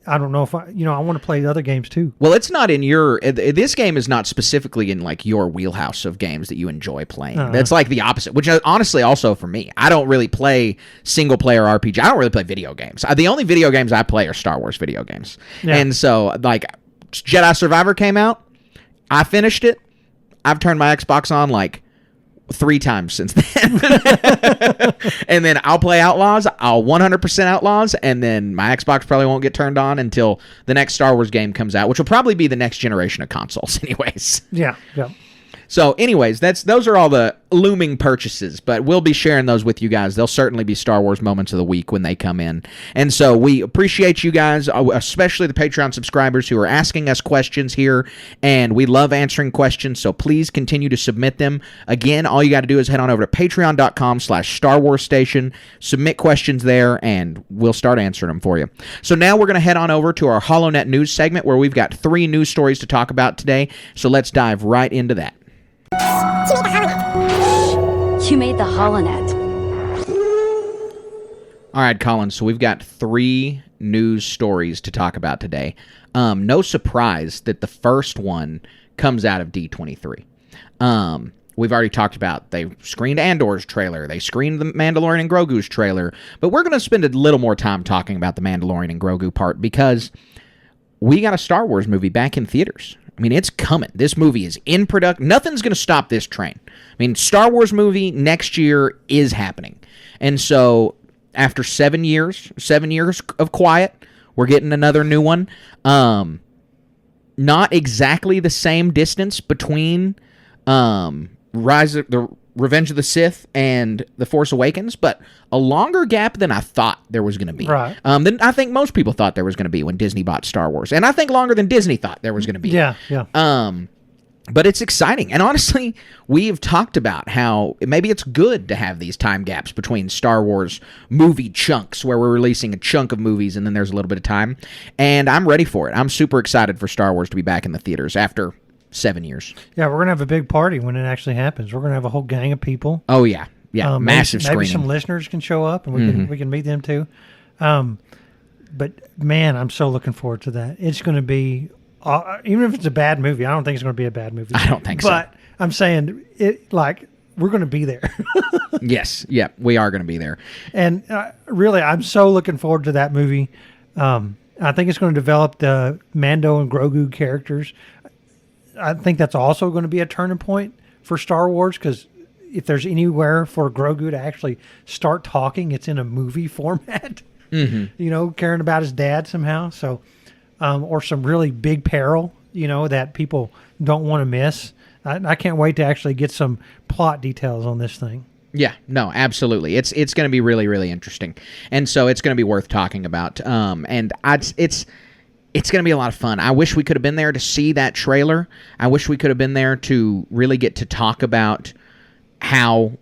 I don't know if I want to play other games too. Well, it's not in this game is not specifically in like your wheelhouse of games that you enjoy playing. That's like the opposite, which honestly also for me, I don't really play single player RPG. I don't really play video games. The only video games I play are Star Wars video games. Yeah. And so like Jedi Survivor came out, I finished it. I've turned my Xbox on like 3 times since then. And then I'll play Outlaws. I'll 100% Outlaws, and then my Xbox probably won't get turned on until the next Star Wars game comes out, which will probably be the next generation of consoles anyways. Yeah. So, anyways, those are all the looming purchases, but we'll be sharing those with you guys. They'll certainly be Star Wars moments of the week when they come in. And so we appreciate you guys, especially the Patreon subscribers who are asking us questions here, and we love answering questions, so please continue to submit them. Again, all you got to do is head on over to patreon.com/Star Wars Station, submit questions there, and we'll start answering them for you. So now we're going to head on over to our HoloNet news segment where we've got 3 news stories to talk about today, so let's dive right into that. You made the HoloNet. All right, Colin, so we've got 3 news stories to talk about today. No surprise that the first one comes out of D23. We've already talked about they screened Andor's trailer. They screened the Mandalorian and Grogu's trailer. But we're going to spend a little more time talking about the Mandalorian and Grogu part because we got a Star Wars movie back in theaters. I mean, it's coming. This movie is in production. Nothing's going to stop this train. I mean, Star Wars movie next year is happening. And so after 7 years of quiet, we're getting another new one. Not exactly the same distance between the Revenge of the Sith and The Force Awakens, but a longer gap than I thought there was going to be. Right. Than I think most people thought there was going to be when Disney bought Star Wars. And I think longer than Disney thought there was going to be. Yeah. But it's exciting. And honestly, we've talked about how maybe it's good to have these time gaps between Star Wars movie chunks where we're releasing a chunk of movies and then there's a little bit of time. And I'm ready for it. I'm super excited for Star Wars to be back in the theaters after 7 years. Yeah, we're going to have a big party when it actually happens. We're going to have a whole gang of people. Oh, yeah. Yeah, massive screening. Maybe some listeners can show up, and we can meet them too. But, man, I'm so looking forward to that. It's going to be, even if it's a bad movie, I don't think it's going to be a bad movie. I don't think so. But I'm saying, we're going to be there. Yes, yeah, we are going to be there. And really, I'm so looking forward to that movie. I think it's going to develop the Mando and Grogu characters. I think that's also going to be a turning point for Star Wars because if there's anywhere for Grogu to actually start talking, it's in a movie format. Mm-hmm. Caring about his dad somehow. So, or some really big peril, that people don't want to miss. I can't wait to actually get some plot details on this thing. Yeah, no, absolutely. It's going to be really, really interesting, and so it's going to be worth talking about. It's going to be a lot of fun. I wish we could have been there to see that trailer. I wish we could have been there to really get to talk about how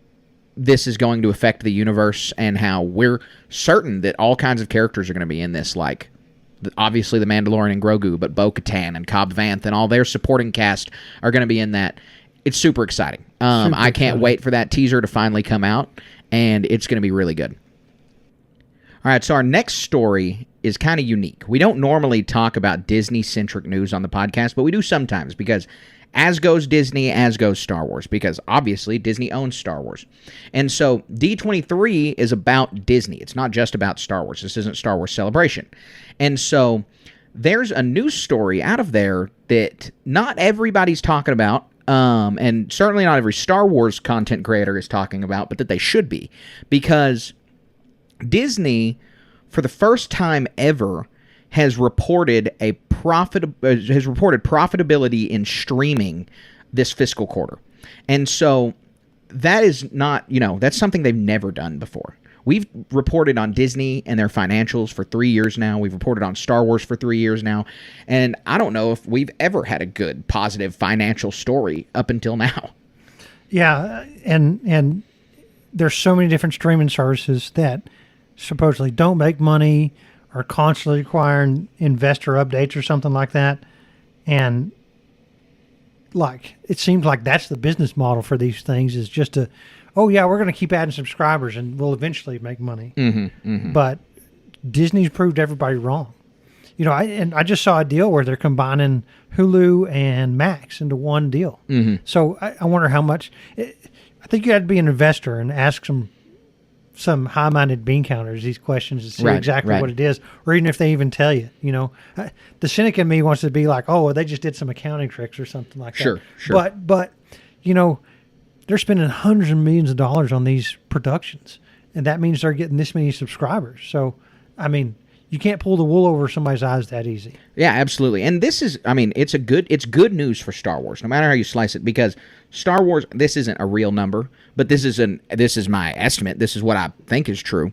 this is going to affect the universe and how we're certain that all kinds of characters are going to be in this, like obviously the Mandalorian and Grogu, but Bo-Katan and Cobb Vanth and all their supporting cast are going to be in that. It's super exciting. I can't wait for that teaser to finally come out, and it's going to be really good. All right, so our next story is kind of unique. We don't normally talk about Disney-centric news on the podcast, but we do sometimes because as goes Disney, as goes Star Wars, because obviously Disney owns Star Wars. And so D23 is about Disney. It's not just about Star Wars. This isn't Star Wars Celebration. And so there's a news story out of there that not everybody's talking about, and certainly not every Star Wars content creator is talking about, but that they should be, because Disney, for the first time ever, has reported profitability in streaming this fiscal quarter. And so that is not, that's something they've never done before. We've reported on Disney and their financials for 3 years now. We've reported on Star Wars for 3 years now. And I don't know if we've ever had a good, positive financial story up until now. Yeah, and there's so many different streaming services that supposedly don't make money, are constantly requiring investor updates or something like that. And it seems like that's the business model for these things, is just we're going to keep adding subscribers and we'll eventually make money. But Disney's proved everybody wrong. I just saw a deal where they're combining Hulu and Max into one deal. So I wonder how much. I think you had to be an investor and ask some high-minded bean counters these questions to see exactly what it is, or even if they even tell you. The cynic in me wants to be like, oh, well, they just did some accounting tricks or something like that. Sure. But they're spending hundreds of millions of dollars on these productions, and that means they're getting this many subscribers. So, I mean, you can't pull the wool over somebody's eyes that easy. Yeah, absolutely. And this is, I mean, it's good news for Star Wars, no matter how you slice it, because Star Wars, this isn't a real number, but this is my estimate. This is what I think is true.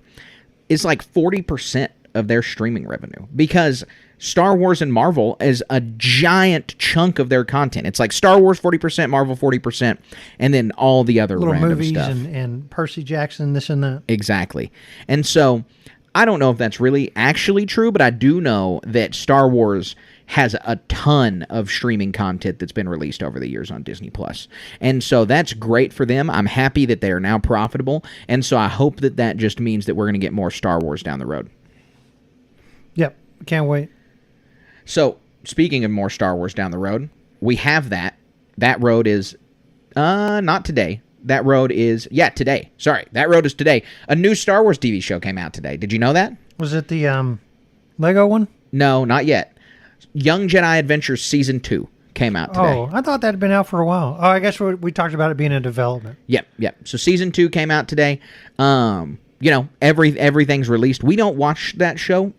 It's like 40% of their streaming revenue, because Star Wars and Marvel is a giant chunk of their content. It's like Star Wars 40%, Marvel 40%, and then all the other little random movies stuff. and Percy Jackson, this and that. Exactly. And so I don't know if that's really actually true, but I do know that Star Wars has a ton of streaming content that's been released over the years on Disney Plus. And so that's great for them. I'm happy that they are now profitable. And so I hope that that just means that we're going to get more Star Wars down the road. Yep. Can't wait. So speaking of more Star Wars down the road, we have that. That road is not today. That road is, today. Sorry, that road is today. A new Star Wars TV show came out today. Did you know that? Was it the Lego one? No, not yet. Young Jedi Adventures Season 2 came out today. Oh, I thought that had been out for a while. Oh, I guess we talked about it being in development. Yep. So Season 2 came out today. Everything's released. We don't watch that show.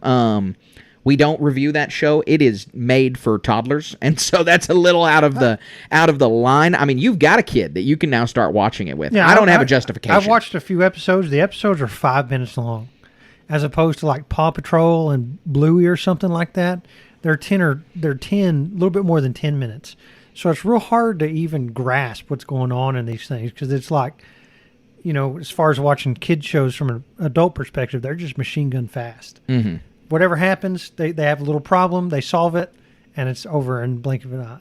We don't review that show. It is made for toddlers, and so that's a little out of the line. I mean, you've got a kid that you can now start watching it with. Yeah, I don't have a justification. I've watched a few episodes. The episodes are 5 minutes long, as opposed to like Paw Patrol and Bluey or something like that. They're 10, a little bit more than 10 minutes. So it's real hard to even grasp what's going on in these things, because it's like, as far as watching kid shows from an adult perspective, they're just machine gun fast. Mm-hmm. Whatever happens, they have a little problem, they solve it, and it's over in the blink of an eye.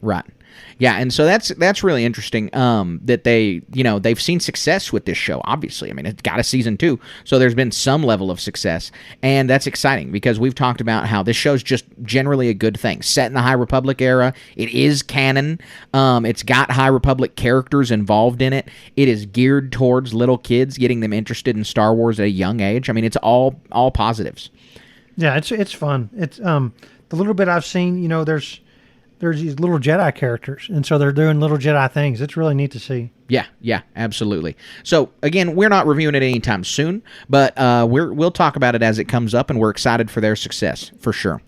Right. Yeah, and so that's really interesting that they've seen success with this show, obviously. I mean, it's got a season 2, so there's been some level of success, and that's exciting because we've talked about how this show's just generally a good thing. Set in the High Republic era, it is canon, it's got High Republic characters involved in it, it is geared towards little kids, getting them interested in Star Wars at a young age. I mean, it's all positives. Yeah, it's fun. It's the little bit I've seen, there's these little Jedi characters, and so they're doing little Jedi things. It's really neat to see. Yeah, absolutely. So again, we're not reviewing it anytime soon, but we'll talk about it as it comes up, and we're excited for their success for sure.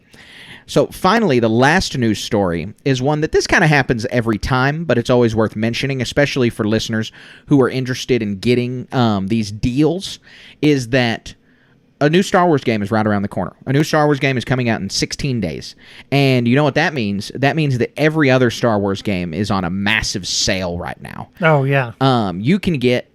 So finally, the last news story is one that this kind of happens every time, but it's always worth mentioning, especially for listeners who are interested in getting these deals, is that a new Star Wars game is right around the corner. A new Star Wars game is coming out in 16 days. And you know what that means? That means that every other Star Wars game is on a massive sale right now. Oh, yeah. You can get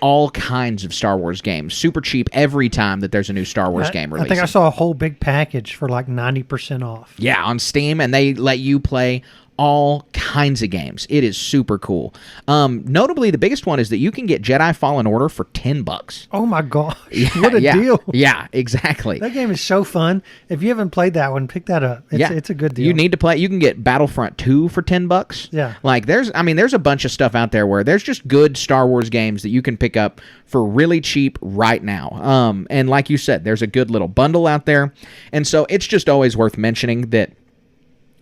all kinds of Star Wars games super cheap every time that there's a new Star Wars game released. I think I saw a whole big package for like 90% off. Yeah, on Steam, and they let you play all kinds of games. It is super cool. Notably, the biggest one is that you can get Jedi Fallen Order for $10. Oh my gosh. What a deal. Yeah, exactly. That game is so fun. If you haven't played that one, pick that up. It's a good deal. You need to play. You can get Battlefront 2 for $10. Yeah. Like there's a bunch of stuff out there where there's just good Star Wars games that you can pick up for really cheap right now. And like you said, there's a good little bundle out there. And so it's just always worth mentioning that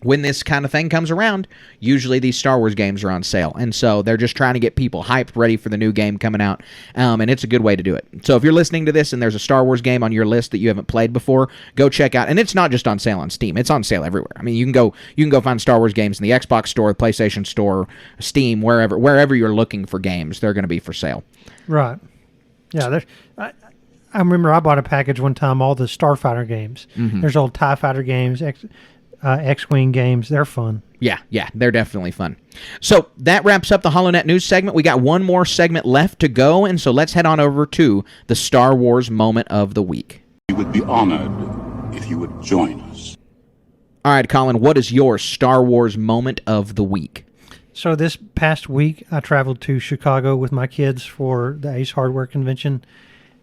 when this kind of thing comes around, usually these Star Wars games are on sale. And so they're just trying to get people hyped, ready for the new game coming out. And it's a good way to do it. So if you're listening to this and there's a Star Wars game on your list that you haven't played before, go check out. And it's not just on sale on Steam. It's on sale everywhere. I mean, you can go find Star Wars games in the Xbox store, the PlayStation store, Steam, wherever you're looking for games, they're going to be for sale. Right. Yeah, I remember I bought a package one time, all the Starfighter games. Mm-hmm. There's old TIE Fighter games, X-Wing games. They're fun. Yeah, they're definitely fun. So that wraps up the HoloNet news segment. We got one more segment left to go, and so let's head on over to the Star Wars moment of the week. We would be honored if you would join us. All right, Colin, what is your Star Wars moment of the week? So this past week, I traveled to Chicago with my kids for the Ace Hardware convention,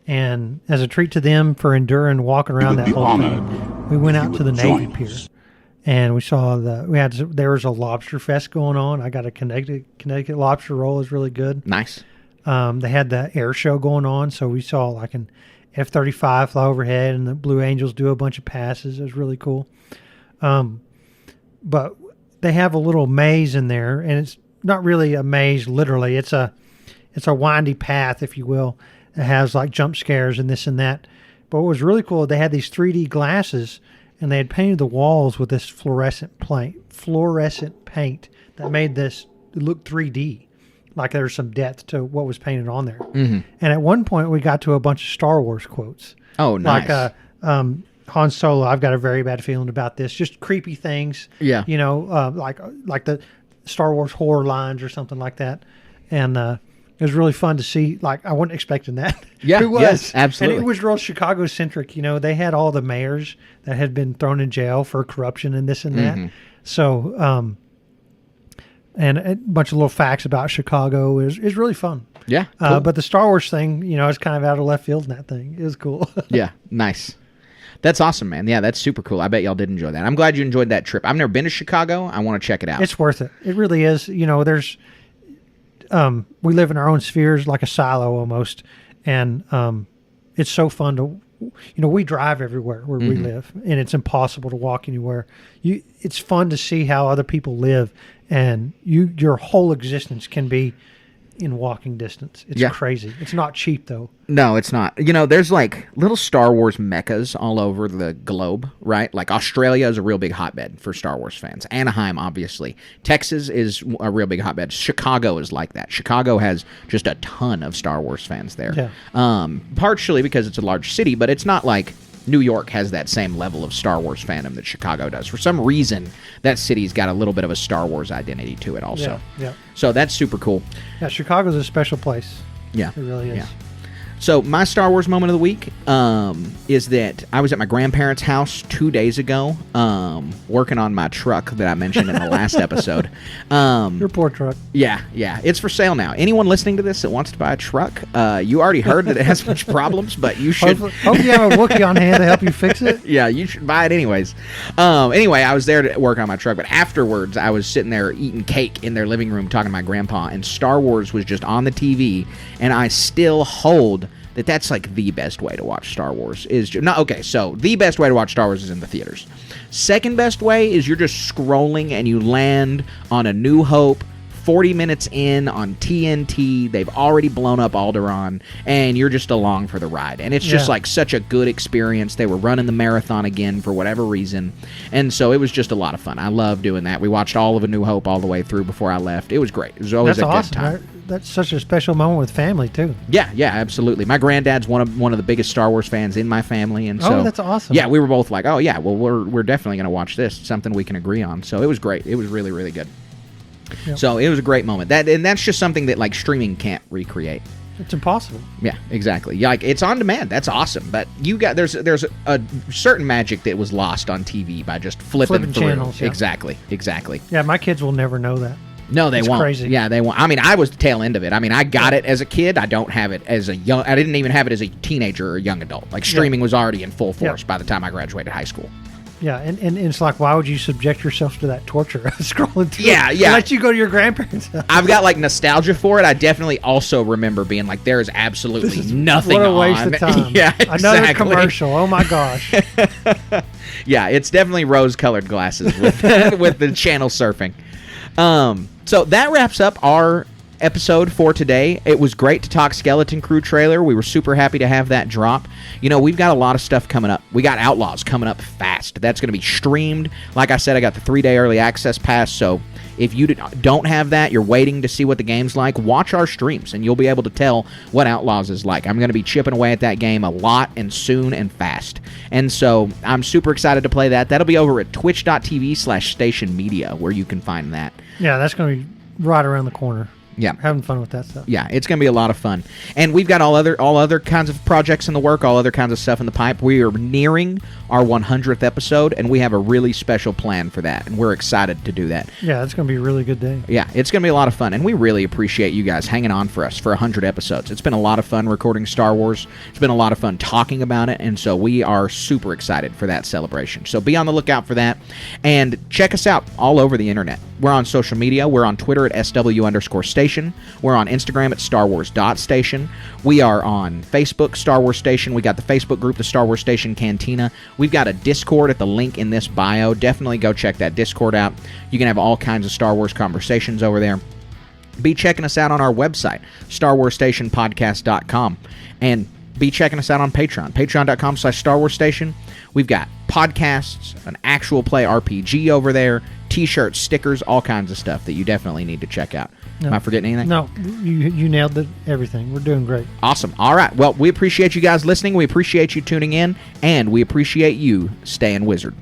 and as a treat to them for enduring walking around that whole thing, we went out to the Navy Pier. And we saw there was a lobster fest going on. I got a Connecticut lobster roll. Is really good. Nice. They had the air show going on, so we saw like an F-35 fly overhead, and the Blue Angels do a bunch of passes. It was really cool. But they have a little maze in there, and it's not really a maze literally. It's a windy path, if you will. It has like jump scares and this and that. But what was really cool, they had these 3D glasses, and they had painted the walls with this fluorescent paint that made this look 3D, like there was some depth to what was painted on there. Mm-hmm. And at one point, we got to a bunch of Star Wars quotes. Oh, nice. Like Han Solo, I've got a very bad feeling about this. Just creepy things. Yeah. You know, like the Star Wars horror lines or something like that. And it was really fun to see. Like, I wasn't expecting that. Yeah, It was. yes, absolutely. And it was real Chicago-centric. You know, they had all the mayors that had been thrown in jail for corruption and this and that. So, and a bunch of little facts about Chicago is really fun. Yeah, cool. But the Star Wars thing, you know, is kind of out of left field in that thing. It was cool. Yeah, nice. That's awesome, man. Yeah, that's super cool. I bet y'all did enjoy that. I'm glad you enjoyed that trip. I've never been to Chicago. I want to check it out. It's worth it. It really is. You know, there's we live in our own spheres, like a silo almost, and it's so fun to, you know, we drive everywhere where we live, and it's impossible to walk anywhere. It's fun to see how other people live, and your whole existence can be in walking distance. It's crazy. It's not cheap though. No, it's not. You know, there's like little Star Wars meccas all over the globe, right? Like Australia is a real big hotbed for Star Wars fans. Anaheim, obviously. Texas is a real big hotbed. Chicago is like that. Chicago has just a ton of Star Wars fans there. Yeah. Partially because it's a large city, but it's not like New York has that same level of Star Wars fandom that Chicago does. For some reason, that city's got a little bit of a Star Wars identity to it also. Yeah. So that's super cool. Yeah, Chicago's a special place. Yeah. It really is. Yeah. So my Star Wars moment of the week is that I was at my grandparents' house 2 days ago working on my truck that I mentioned in the last episode. Your poor truck. Yeah. It's for sale now. Anyone listening to this that wants to buy a truck, you already heard that it has much problems, but you should... Hope you have a Wookiee on hand to help you fix it. Yeah, you should buy it anyways. Anyway, I was there to work on my truck, but afterwards I was sitting there eating cake in their living room talking to my grandpa, and Star Wars was just on the TV, and I still hold that's like the best way to watch Star Wars so the best way to watch Star Wars is in the theaters. Second best way is you're just scrolling and you land on A New Hope 40 minutes in on TNT. They've already blown up Alderaan, and you're just along for the ride. And it's just like such a good experience. They were running the marathon again for whatever reason, and so it was just a lot of fun. I love doing that. We watched all of A New Hope all the way through before I left. It was great. It was always a good time. Right? That's such a special moment with family too. Yeah, absolutely. My granddad's one of the biggest Star Wars fans in my family, and so that's awesome. Yeah, we were both like, oh yeah, well we're definitely going to watch this. It's something we can agree on. So it was great. It was really, really good. Yep. So it was a great moment. That's just something that like streaming can't recreate. It's impossible. Yeah, exactly. Yeah, like it's on demand. That's awesome. But there's a certain magic that was lost on TV by just flipping through channels. Yeah. Exactly. Yeah, my kids will never know that. No, they won't. Crazy. Yeah, they won't. I mean, I was the tail end of it. I mean, I got it as a kid. I don't have it as a young. I didn't even have it as a teenager or a young adult. Like streaming was already in full force by the time I graduated high school. Yeah, and it's like, why would you subject yourself to that torture of scrolling through? Yeah. Let you go to your grandparents' house. I've got like nostalgia for it. I definitely also remember being like, there is absolutely nothing on. What a waste of time. Yeah, exactly. Another commercial. Oh my gosh. Yeah, it's definitely rose-colored glasses with the channel surfing. So that wraps up our episode for today. It was great to talk Skeleton Crew trailer. We were super happy to have that drop. You know, we've got a lot of stuff coming up. We got Outlaws coming up fast. That's going to be streamed. Like I said, I got the 3-day early access pass, so if you don't have that, you're waiting to see what the game's like, watch our streams, and you'll be able to tell what Outlaws is like. I'm going to be chipping away at that game a lot and soon and fast. And so I'm super excited to play that. That'll be over at twitch.tv/Station Media, where you can find that. Yeah, that's going to be right around the corner. Yeah, having fun with that stuff. Yeah, it's going to be a lot of fun. And we've got all other kinds of projects in the work, all other kinds of stuff in the pipe. We are nearing our 100th episode, and we have a really special plan for that, and we're excited to do that. Yeah, it's going to be a really good day. Yeah, it's going to be a lot of fun, and we really appreciate you guys hanging on for us for 100 episodes. It's been a lot of fun recording Star Wars. It's been a lot of fun talking about it, and so we are super excited for that celebration. So be on the lookout for that, and check us out all over the internet. We're on social media. We're on Twitter at SW_station. We're on Instagram at StarWars.station. We are on Facebook, Star Wars Station. We got the Facebook group, the Star Wars Station Cantina. We've got a Discord at the link in this bio. Definitely go check that Discord out. You can have all kinds of Star Wars conversations over there. Be checking us out on our website, StarWarsStationPodcast.com. And be checking us out on Patreon. Patreon.com/Star Wars Station. We've got podcasts, an actual play RPG over there, T-shirts, stickers, all kinds of stuff that you definitely need to check out. Am I forgetting anything? No, you nailed everything. We're doing great. Awesome. All right. Well, we appreciate you guys listening. We appreciate you tuning in, and we appreciate you staying wizard.